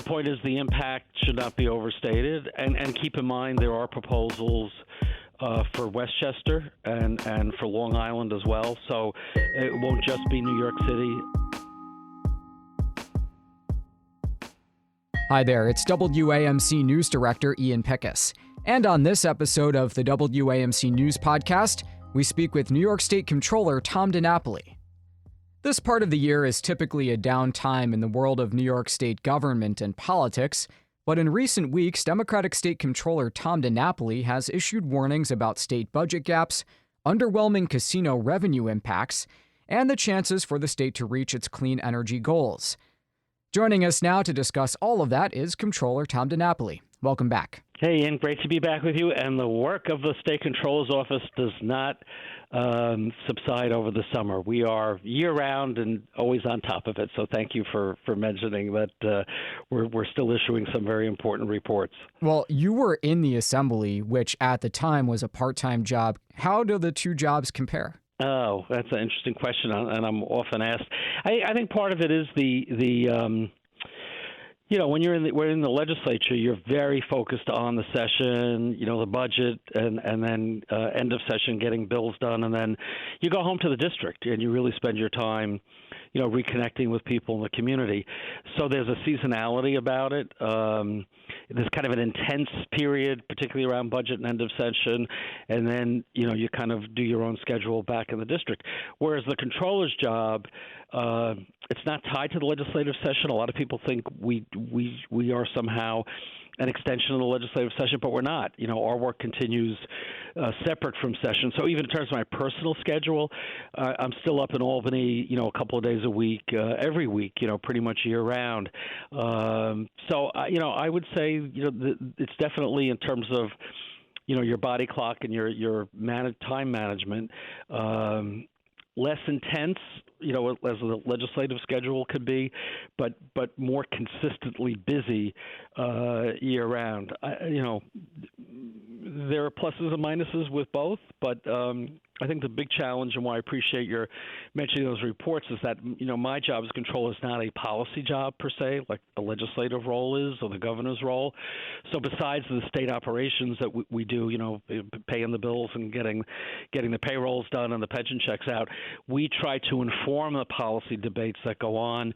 point is the impact should not be overstated, and keep in mind there are proposals for Westchester and for Long Island as well, so it won't just be New York City. Hi there, it's WAMC News Director Ian Pickus. And on this episode of the WAMC News Podcast, we speak with New York State Comptroller Tom DiNapoli. This part of the year is typically a downtime in the world of New York State government and politics, but in recent weeks, Democratic State Comptroller Tom DiNapoli has issued warnings about state budget gaps, underwhelming casino revenue impacts, and the chances for the state to reach its clean energy goals. Joining us now to discuss all of that is Comptroller Tom DiNapoli. Welcome back. Hey, Ian, great to be back with you. And the work of the State Comptroller's Office does not subside over the summer. We are year-round and always on top of it. So thank you for mentioning that we're still issuing some very important reports. Well, you were in the Assembly, which at the time was a part-time job. How do the two jobs compare? Oh, that's an interesting question, and I'm often asked. I think part of it is the when we're in the legislature, you're very focused on the session, the budget, and then end of session getting bills done, and then you go home to the district and you really spend your time, reconnecting with people in the community. So there's a seasonality about it. There's kind of an intense period, particularly around budget and end of session, and then you kind of do your own schedule back in the district. Whereas the controller's job, it's not tied to the legislative session. A lot of people think we are somehow an extension of the legislative session, but we're not. Our work continues separate from session. So even in terms of my personal schedule, I'm still up in Albany, a couple of days a week, every week, pretty much year round. So I would say, it's definitely in terms of, your body clock and your time management, less intense, as the legislative schedule could be, but more consistently busy year round. There are pluses and minuses with both, but I think the big challenge and why I appreciate your mentioning those reports is that, my job as controller is not a policy job per se, like a legislative role is or the governor's role. So besides the state operations that we do, paying the bills and getting the payrolls done and the pension checks out, we try to inform the policy debates that go on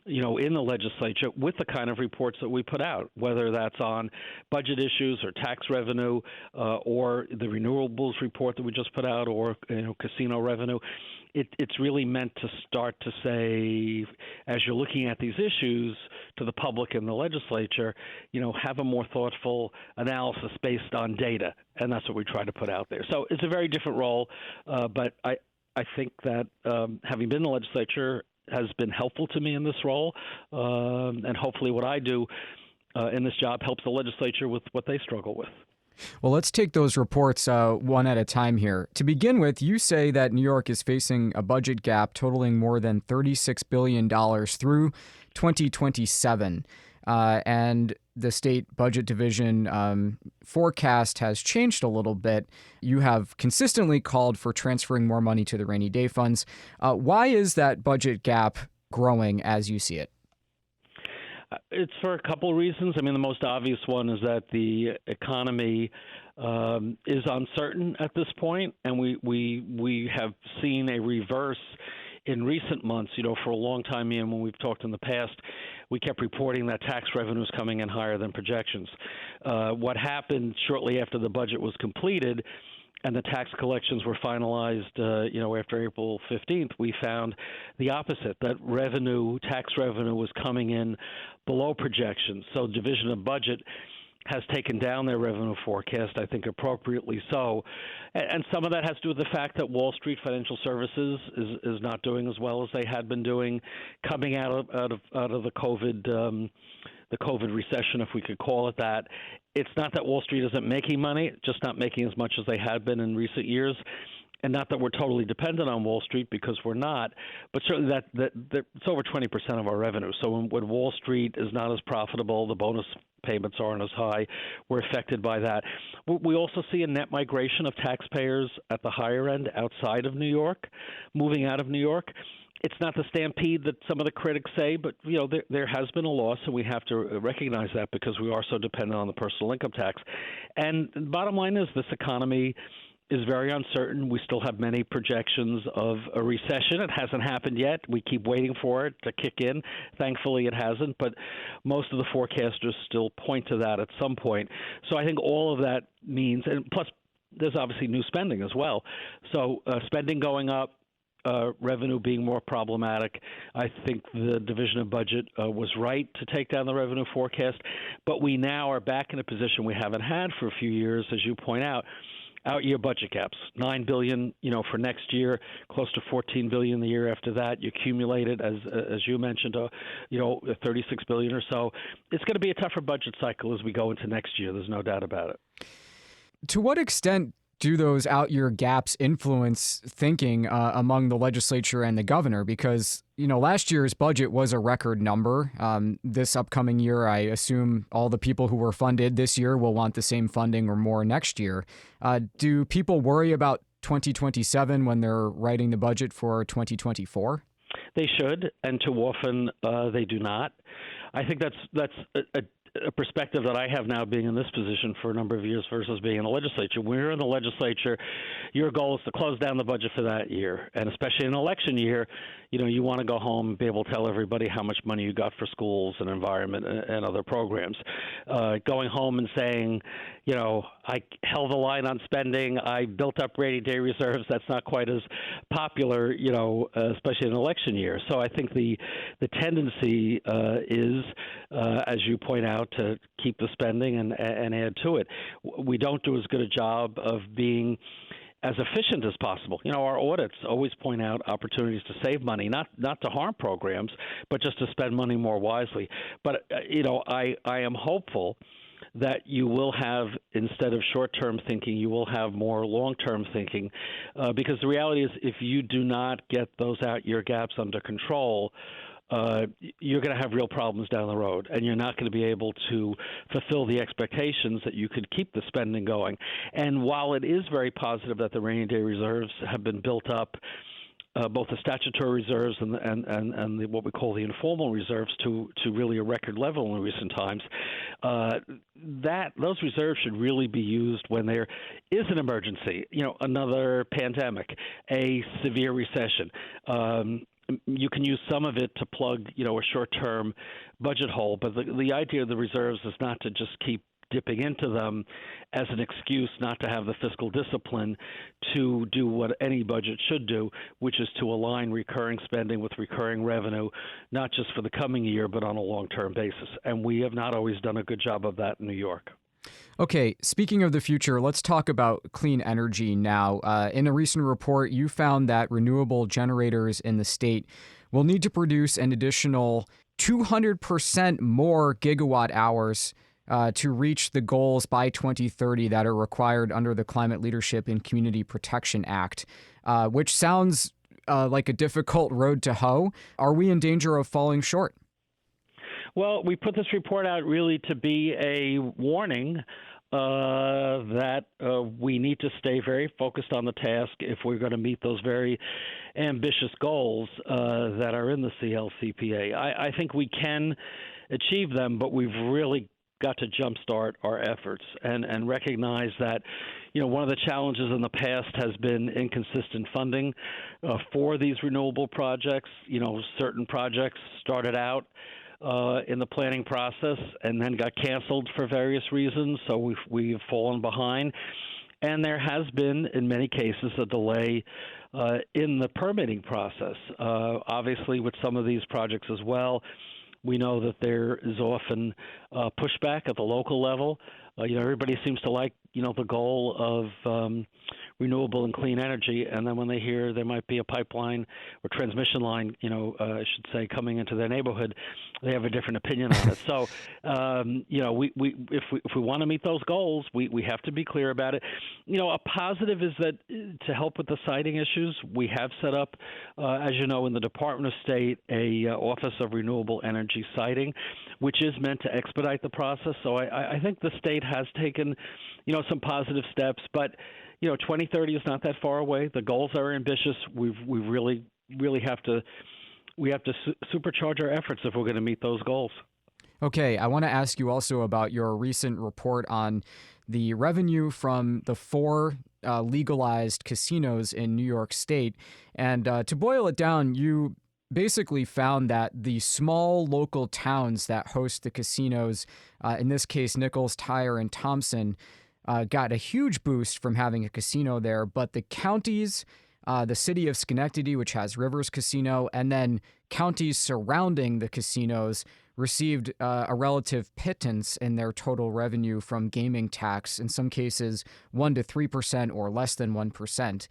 in the legislature with the kind of reports that we put out, whether that's on budget issues or tax revenue or the renewables report that we just put out or casino revenue. It's really meant to start to say, as you're looking at these issues to the public and the legislature, have a more thoughtful analysis based on data, and that's what we try to put out there. So it's a very different role, but I think that having been in the legislature has been helpful to me in this role, and hopefully what I do in this job helps the legislature with what they struggle with. Well, let's take those reports one at a time here. To begin with, you say that New York is facing a budget gap totaling more than $36 billion through 2027. And the state budget division forecast has changed a little bit. You have consistently called for transferring more money to the rainy day funds. Why is that budget gap growing as you see it? It's for a couple of reasons. I mean, the most obvious one is that the economy is uncertain at this point, and we have seen a reverse in recent months. For a long time, Ian, when we've talked in the past, we kept reporting that tax revenue is coming in higher than projections. What happened shortly after the budget was completed and the tax collections were finalized, after April 15th, we found the opposite, that tax revenue was coming in below projections. So Division of Budget has taken down their revenue forecast, I think appropriately so. And some of that has to do with the fact that Wall Street Financial Services is not doing as well as they had been doing coming out of the COVID recession, if we could call it that. It's not that Wall Street isn't making money, just not making as much as they had been in recent years. And not that we're totally dependent on Wall Street, because we're not, but certainly that it's over 20% of our revenue. So when Wall Street is not as profitable, the bonus payments aren't as high. We're affected by that. We also see a net migration of taxpayers at the higher end outside of New York, moving out of New York. It's not the stampede that some of the critics say, but there has been a loss, and we have to recognize that because we are so dependent on the personal income tax. And the bottom line is this economy is very uncertain. We still have many projections of a recession. It hasn't happened yet. We keep waiting for it to kick in. Thankfully, it hasn't, but most of the forecasters still point to that at some point. So I think all of that means, and plus there's obviously new spending as well. So spending going up, revenue being more problematic. I think the Division of Budget was right to take down the revenue forecast, but we now are back in a position we haven't had for a few years, as you point out. Out-year budget gaps, $9 billion, for next year, close to $14 billion the year after that. You accumulated, as you mentioned, $36 billion or so. It's going to be a tougher budget cycle as we go into next year. There's no doubt about it. To what extent do those out-year gaps influence thinking among the legislature and the governor? Because, last year's budget was a record number. This upcoming year, I assume all the people who were funded this year will want the same funding or more next year. Do people worry about 2027 when they're writing the budget for 2024? They should, and too often they do not. I think that's a perspective that I have now being in this position for a number of years versus being in the legislature. When you're in the legislature, your goal is to close down the budget for that year. And especially in an election year, you want to go home and be able to tell everybody how much money you got for schools and environment and other programs. Going home and saying, I held the line on spending, I built up rainy day reserves, that's not quite as popular, especially in an election year. So I think the tendency is, as you point out, to keep the spending and add to it. We don't do as good a job of being as efficient as possible. Our audits always point out opportunities to save money, not to harm programs, but just to spend money more wisely. But, I am hopeful that you will have, instead of short-term thinking, you will have more long-term thinking, because the reality is if you do not get those out-year gaps under control, you're going to have real problems down the road, and you're not going to be able to fulfill the expectations that you could keep the spending going. And while it is very positive that the rainy day reserves have been built up, both the statutory reserves and what we call the informal reserves to really a record level in recent times, those reserves should really be used when there is an emergency, another pandemic, a severe recession. You can use some of it to plug, a short-term budget hole, but the idea of the reserves is not to just keep dipping into them as an excuse not to have the fiscal discipline to do what any budget should do, which is to align recurring spending with recurring revenue, not just for the coming year, but on a long-term basis. And we have not always done a good job of that in New York. Okay, speaking of the future, let's talk about clean energy now. In a recent report, you found that renewable generators in the state will need to produce an additional 200% more gigawatt hours to reach the goals by 2030 that are required under the Climate Leadership and Community Protection Act, which sounds like a difficult road to hoe. Are we in danger of falling short? Well, we put this report out really to be a warning that we need to stay very focused on the task if we're going to meet those very ambitious goals that are in the CLCPA. I think we can achieve them, but we've really got to jumpstart our efforts and recognize that, one of the challenges in the past has been inconsistent funding for these renewable projects. Certain projects started out in the planning process and then got canceled for various reasons, so we've fallen behind. And there has been, in many cases, a delay in the permitting process. Obviously, with some of these projects as well, we know that there is often pushback at the local level. Everybody seems to like, the goal of renewable and clean energy, and then when they hear there might be a pipeline or transmission line, I should say, coming into their neighborhood, they have a different opinion on it. So, if we want to meet those goals, we have to be clear about it. A positive is that to help with the siting issues, we have set up, as you know, in the Department of State, a Office of Renewable Energy Siting, which is meant to expedite the process. So I think the state has taken, some positive steps, but 2030 is not that far away. The goals are ambitious. We've really really have to supercharge our efforts if we're going to meet those goals. Okay, I want to ask you also about your recent report on the revenue from the 4 legalized casinos in New York State. And to boil it down, you basically found that the small local towns that host the casinos, in this case Nichols, Tyre, and Thompson, got a huge boost from having a casino there, but the counties, the city of Schenectady, which has Rivers Casino, and then counties surrounding the casinos received a relative pittance in their total revenue from gaming tax, in some cases 1 to 3% or less than 1%.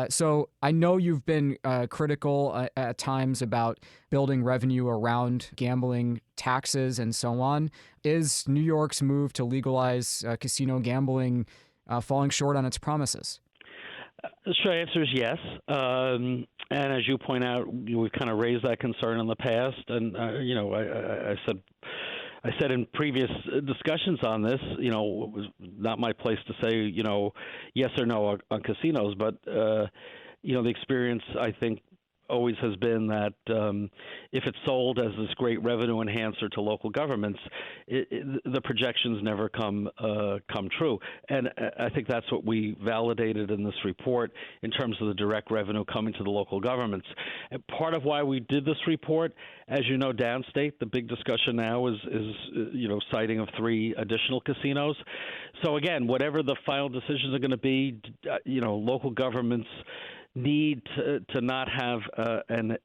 So I know you've been critical at times about building revenue around gambling taxes and so on. Is New York's move to legalize casino gambling falling short on its promises? The short answer is yes. And as you point out, we've kind of raised that concern in the past. And, I said in previous discussions on this, it was not my place to say, yes or no on casinos. But, the experience, I think, always has been that if it's sold as this great revenue enhancer to local governments, the projections never come true. And I think that's what we validated in this report in terms of the direct revenue coming to the local governments. And part of why we did this report, as you know, downstate, the big discussion now is citing of 3 additional casinos. So again, whatever the final decisions are going to be, local governments need to not have an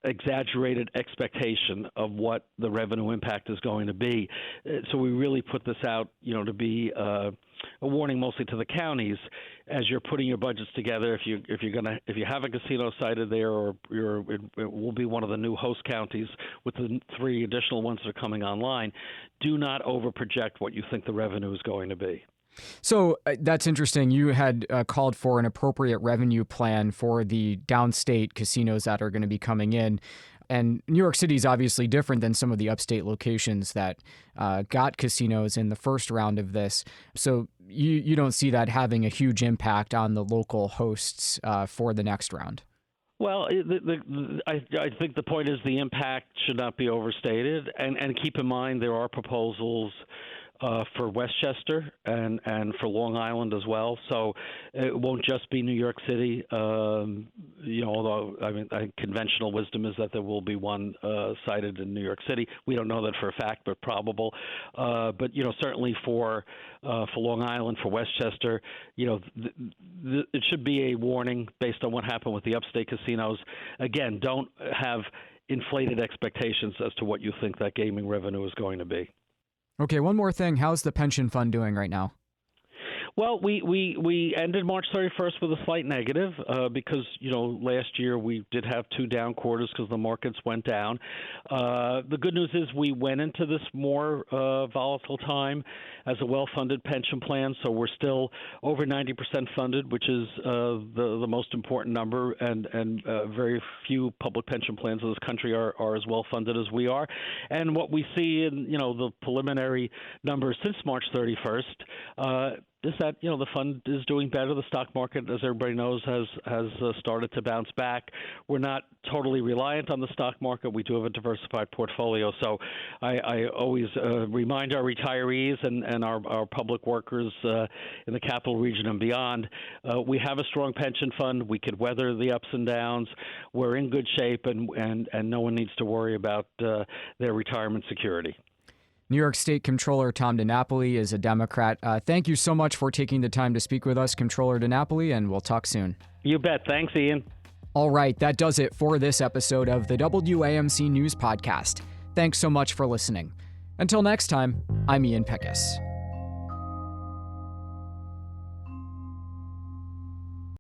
exaggerated expectation of what the revenue impact is going to be. So we really put this out, to be a warning mostly to the counties as you're putting your budgets together. If you have a casino sited there, or it will be one of the new host counties with the 3 additional ones that are coming online, do not overproject what you think the revenue is going to be. So that's interesting. You had called for an appropriate revenue plan for the downstate casinos that are going to be coming in. And New York City is obviously different than some of the upstate locations that got casinos in the first round of this. So you don't see that having a huge impact on the local hosts for the next round. Well, I think the point is the impact should not be overstated. And keep in mind there are proposals for Westchester and for Long Island as well. So it won't just be New York City, although I think conventional wisdom is that there will be one cited in New York City. We don't know that for a fact, but probable. But certainly for Long Island, for Westchester, it should be a warning based on what happened with the upstate casinos. Again, don't have inflated expectations as to what you think that gaming revenue is going to be. Okay, one more thing. How's the pension fund doing right now? Well, we ended March 31st with a slight negative because, last year we did have 2 down quarters because the markets went down. The good news is we went into this more volatile time as a well-funded pension plan, so we're still over 90% funded, which is the most important number, and very few public pension plans in this country are as well-funded as we are. And what we see in, the preliminary numbers since March 31st, is that the fund is doing better. The stock market, as everybody knows, has started to bounce back. We're not totally reliant on the stock market. We do have a diversified portfolio. So I always remind our retirees and our public workers in the Capital Region and beyond, we have a strong pension fund. We could weather the ups and downs. We're in good shape, and no one needs to worry about their retirement security. New York State Comptroller Tom DiNapoli is a Democrat. Thank you so much for taking the time to speak with us, Comptroller DiNapoli, and we'll talk soon. You bet. Thanks, Ian. All right, that does it for this episode of the WAMC News Podcast. Thanks so much for listening. Until next time, I'm Ian Pickus.